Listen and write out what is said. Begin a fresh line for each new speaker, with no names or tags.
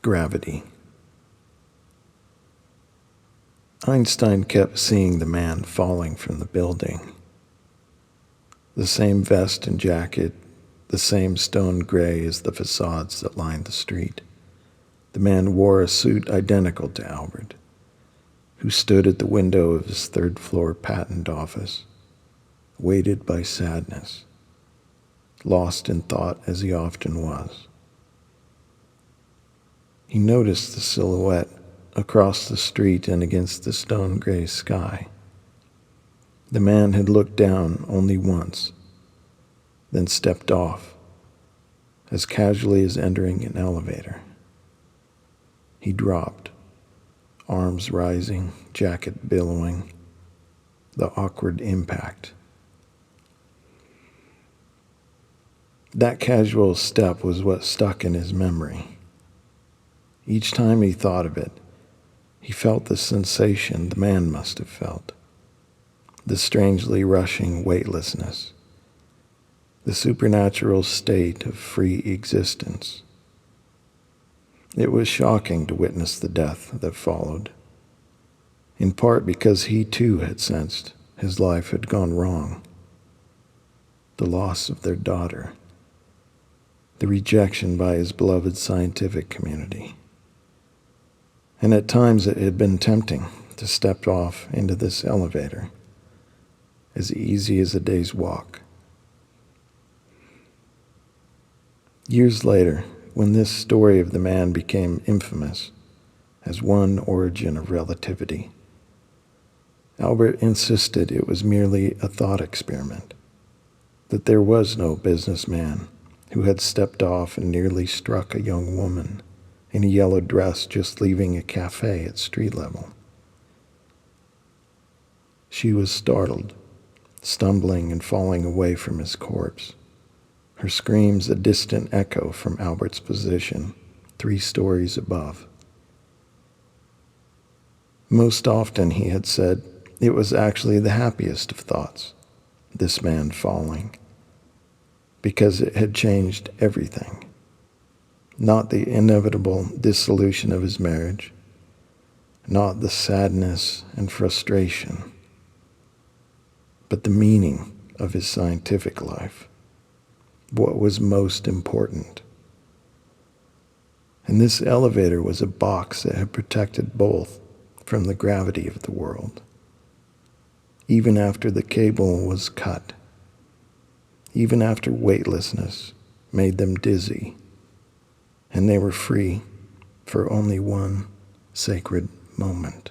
Gravity. Einstein kept seeing the man falling from the building. The same vest and jacket, the same stone gray as the facades that lined the street. The man wore a suit identical to Albert, who stood at the window of his third-floor patent office, weighted by sadness, lost in thought as he often was. He noticed the silhouette across the street and against the stone-gray sky. The man had looked down only once, then stepped off, as casually as entering an elevator. He dropped, arms rising, jacket billowing, the awkward impact. That casual step was what stuck in his memory. Each time he thought of it, he felt the sensation the man must have felt, the strangely rushing weightlessness, the supernatural state of free existence. It was shocking to witness the death that followed, in part because he too had sensed his life had gone wrong. The loss of their daughter, the rejection by his beloved scientific community. And at times it had been tempting to step off into this elevator, as easy as a day's walk. Years later, when this story of the man became infamous as one origin of relativity, Albert insisted it was merely a thought experiment, that there was no businessman who had stepped off and nearly struck a young woman in a yellow dress just leaving a cafe at street level. She was startled, stumbling and falling away from his corpse, her screams a distant echo from Albert's position 3 stories above. Most often, he had said, it was actually the happiest of thoughts, this man falling, because it had changed everything. Not the inevitable dissolution of his marriage, not the sadness and frustration, but the meaning of his scientific life, what was most important. And this elevator was a box that had protected both from the gravity of the world. Even after the cable was cut, even after weightlessness made them dizzy, and they were free for only one sacred moment.